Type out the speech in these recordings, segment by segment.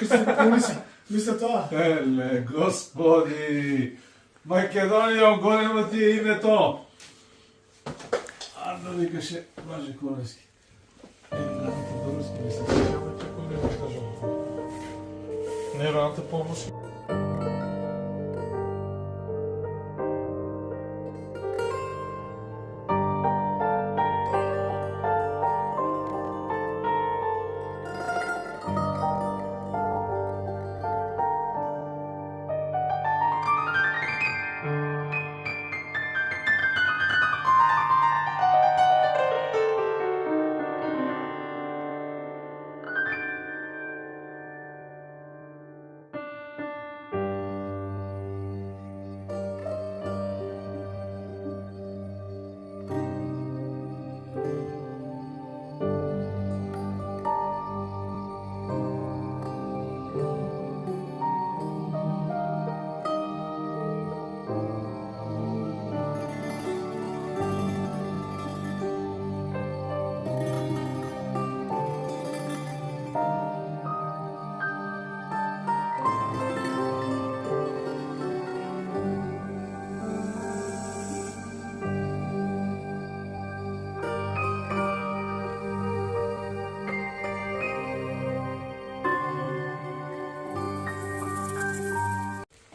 Што се полиси? Мисля тоа. Еле, господи! Македонија, големо ти е името! Арно викаше, Блаже Корески. Раната Дорски, не се сеќавам како не го кажам. Не раната помош.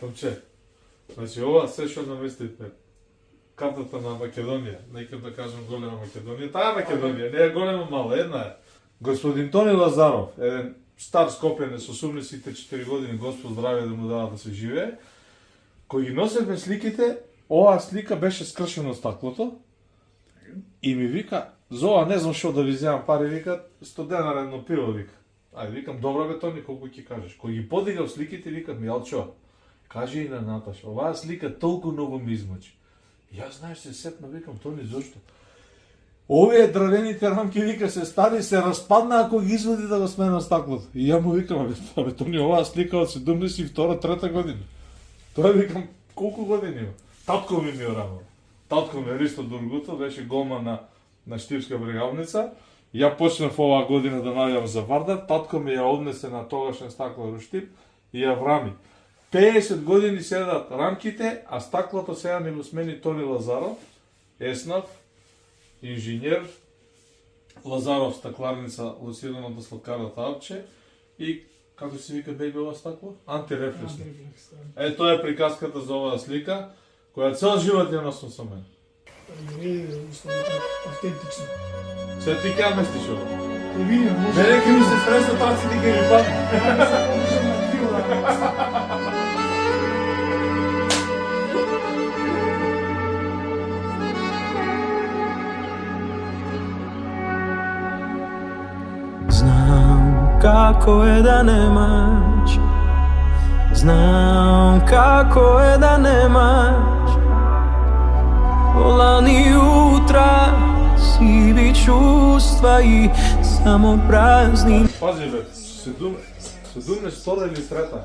Момче, значи ова се што наместите картата на Македонија, некам да кажам голема Македонија, таа Македонија, не е голема мала, една е. Господин Тони Лазаров, еден стар скопјанец, 84 години, Господ здравје да му дава да се живее, кој ги носевме сликите, оваа слика беше скршено стаклото и ми вика, за ова не знам што да ви земам пари, вика, 100 денара едно пиво, вика. Ајде, викам, добро бе Тони, колку ќе кажеш. Кој ги подигав сликите, викам, Јалчо, кажи и на Наташа, оваа слика толку многу ми измачи. Јас знаеш се сетна, викам, Тони, зошто? Овие дравените рамки, вика, се стари, се распадна ако ги извади да го смена стаклото. И ја му викам, бе, Тони, оваа слика од 72-3 година. Тоа викам, колку години има? Татко ми ја рамал. Татко ми Ристо Дургуто, беше голман на Штипска брегавница. Ја почнав оваа година да навијам за Вардар, татко ми ја однесе на тогашен стаклар у Штип и ја врами. 50 години седат рамките, а стаклото сега ми го смени Тони Лазаров, еснав, инженер, Лазаров стакларница, лоцирана до сладкарата Апче и, како се вика беби ова стакло? Антирефлексно. Тоа е приказката за оваа слика, која цел живот ја носам со мене. Не е автентично. Се ти ќе наместиш ова? Те видим, може. Мене ќе ми се стреса паци ти ќе ми падне. Знам како е да немаш, знам како е да немаш полани утра, сиви чувства и само празни. Пази бе, 72 или трета.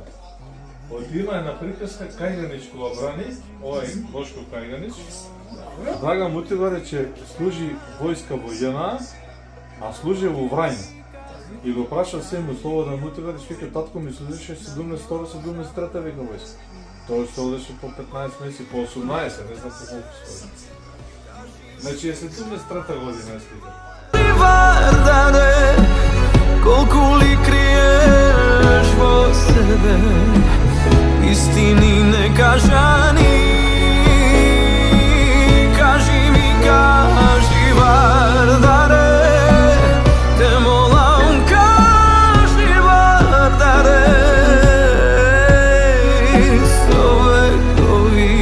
Одима е на приказка Кајганич кога брани, овај Бошко Кајганич. Драга Мутивар че служи војска во ЈНА, а служи во Врања. И го праша Сему Слободан Мутивар, вика, татко ми служише 72-73 века војска. Тоа што одеше по 15 месеци, по 18, не знам по колку стои. Значи е 73 година е слика. Вардаре, колку ли криеш во себе, истини некажани. Кажи ми, кажи, Вардаре, те молам, кажи, Вардаре, со векови,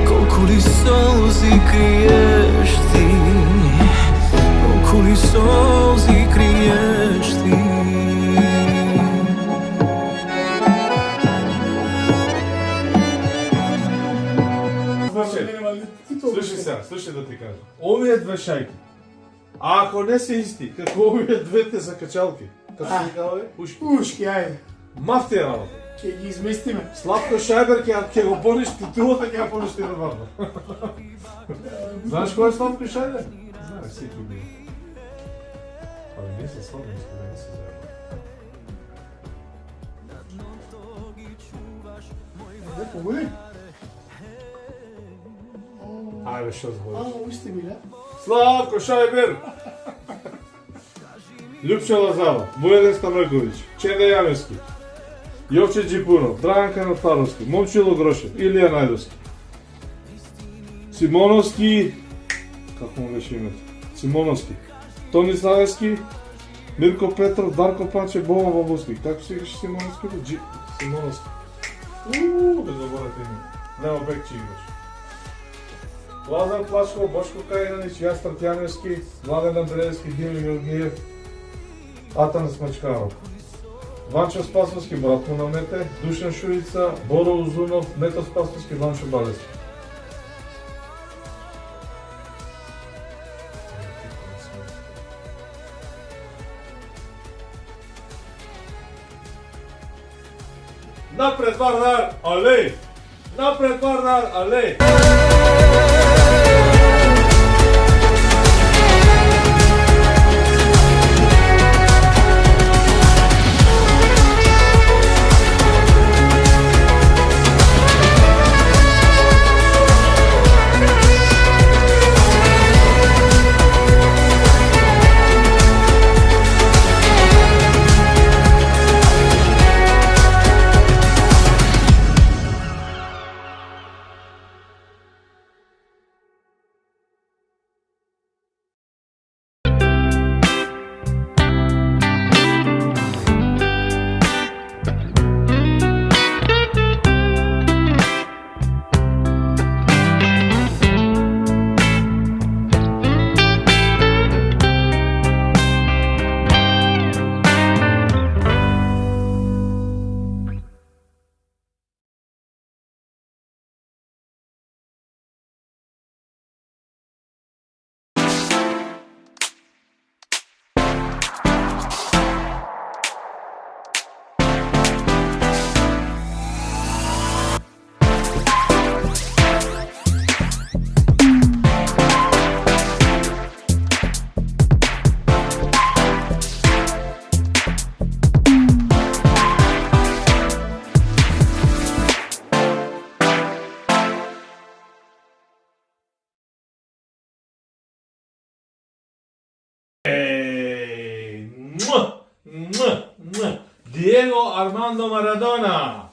колку ли солзи криеш ти, колку ли солзи криеш ти. Слушай да ти кажам. Овие две шајки, ако не се исти, како овие двете закачалки, како се вика овие? Ушки. Ушки, ајде. Мафтија работа. Ќе ги изместиме. Славко Шајбер ќе го поништи тулата, ќе ја поништи на Вардар. Знаеш кој е Славко Шајбер? Знаеш, сите би. Не се славно, не се заедно. Ne pogodi? Ajde, što zboliš? Usti mi, ne? Slavko Šajber! Ljupša Lazava, Bojaden Stanojković, Čeda Jamevski, Jovče Đipurov, Dragan Kanotarovski, Momčilo Grošev, Ilija Najdovski, Simonovski, kako mu već imate, Simonovski, Tomislavski, Mirko Petrov, Darko Pančev, Boban Babuski, kako si igraš Simonovski? Simonovski. Bez zaboravite ime. Nemo Bekći igraš. Lazar Plaško, Boško Kajanić, Jastran Tjanevski, Mladen Andrejevski, Dimir Georgijev, Atan Smačkarov. Vančo Spasovski, brat mu na mete, Dušan Šujica, Boro Uzunov, Neto Spasovski, Vančo Baleski. Napred Vardar, alej! Napred Vardar, alej! Diego Armando Maradona.